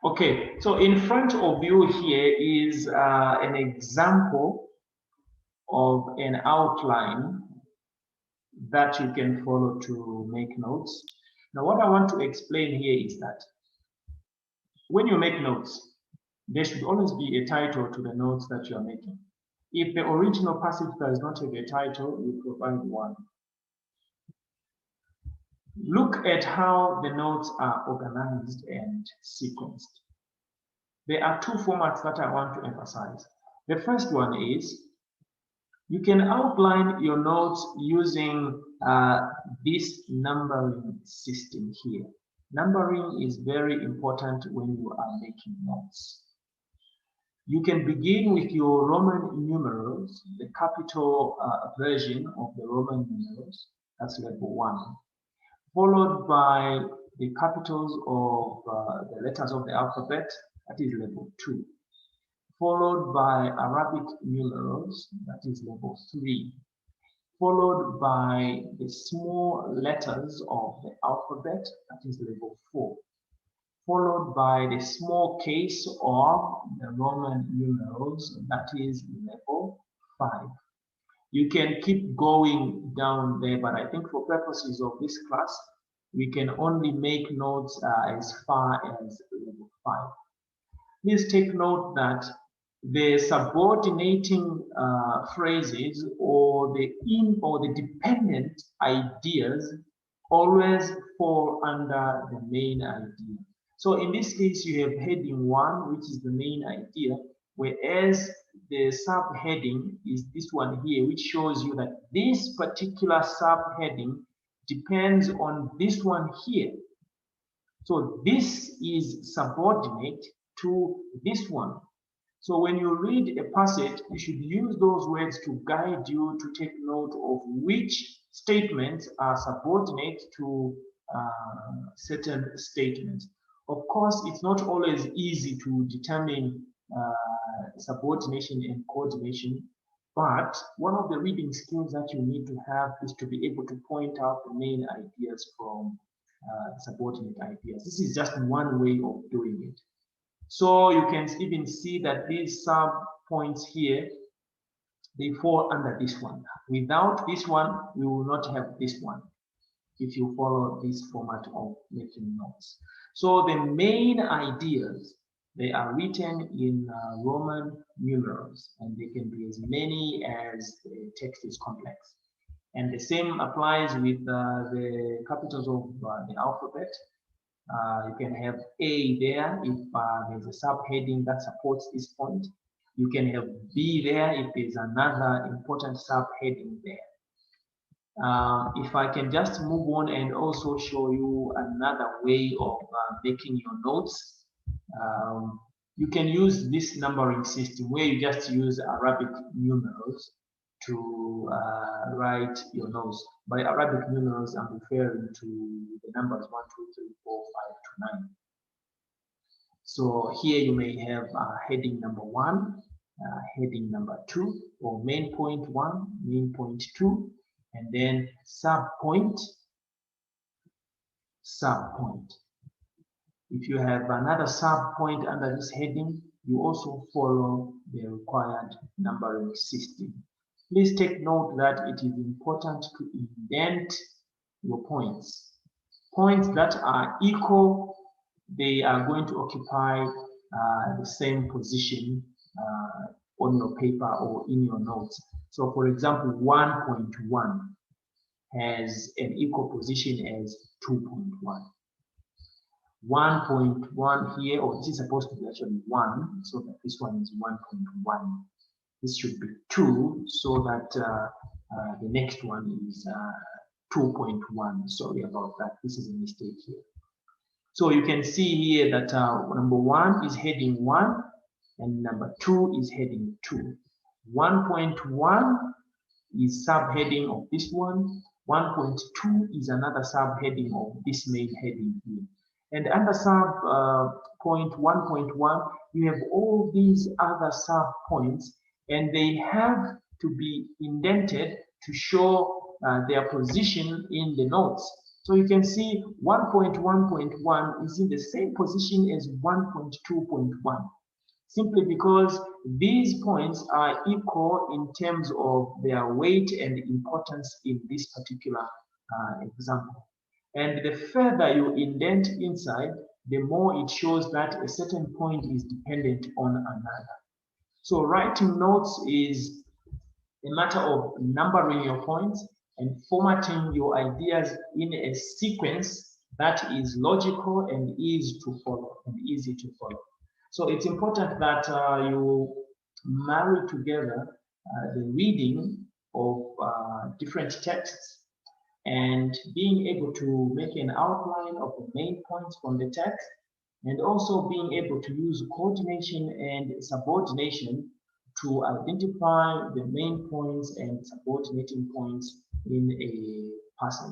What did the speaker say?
Okay, so in front of you here is an example of an outline that you can follow to make notes. Now, what I want to explain here is that when you make notes, there should always be a title to the notes that you are making. If the original passage does not have a title, you provide one. Look at how the notes are organized and sequenced. There are two formats that I want to emphasize. The first one is you can outline your notes using this numbering system here. Numbering is very important when you are making notes. You can begin with your Roman numerals, the capital version of the Roman numerals, that's level 1, followed by the capitals of the letters of the alphabet, that is level 2, followed by Arabic numerals, that is level 3, followed by the small letters of the alphabet, that is level 4, followed by the small case of the Roman numerals, that is level 5. You can keep going down there, but I think for purposes of this class, we can only make notes as far as level 5. Please take note that the subordinating phrases or the dependent ideas always fall under the main idea. So in this case, you have heading 1, which is the main idea, whereas the subheading is this one here, which shows you that this particular subheading depends on this one here. So this is subordinate to this one. So when you read a passage, you should use those words to guide you to take note of which statements are subordinate to certain statements. Of course, it's not always easy to determine subordination and coordination, but one of the reading skills that you need to have is to be able to point out the main ideas from subordinate ideas. This is just one way of doing it. So you can even see that these sub points here, they fall under this one. Without this one, we will not have this one if you follow this format of making notes. So the main ideas, they are written in Roman numerals, and they can be as many as the text is complex. And the same applies with the capitals of the alphabet. You can have A there if there's a subheading that supports this point. You can have B there if there's another important subheading there. If I can just move on and also show you another way of making your notes. You can use this numbering system where you just use Arabic numerals to write your notes. By Arabic numerals, I'm referring to the numbers 1, 2, 3, 4, 5 to 9. So here you may have heading number 1, heading number 2, or main point 1, main point 2, and then sub point. If you have another sub point under this heading, you also follow the required numbering system. Please take note that it is important to indent your points. Points that are equal, they are going to occupy the same position on your paper or in your notes. So for example, 1.1 has an equal position as 2.1. 1.1 here, or this is supposed to be actually 1, so that this one is 1.1. This should be 2, so that the next one is 2.1. Sorry about that. This is a mistake here. So you can see here that number 1 is heading 1, and number 2 is heading 2. 1.1 is subheading of this one. 1.2 is another subheading of this main heading here. And under sub point 1.1, you have all these other sub points, and they have to be indented to show their position in the notes. So you can see 1.1.1 is in the same position as 1.2.1, simply because these points are equal in terms of their weight and importance in this particular example. And the further you indent inside, the more it shows that a certain point is dependent on another. So writing notes is a matter of numbering your points and formatting your ideas in a sequence that is logical and easy to follow. So it's important that you marry together the reading of different texts and being able to make an outline of the main points from the text, and also being able to use coordination and subordination to identify the main points and subordinating points in a passage.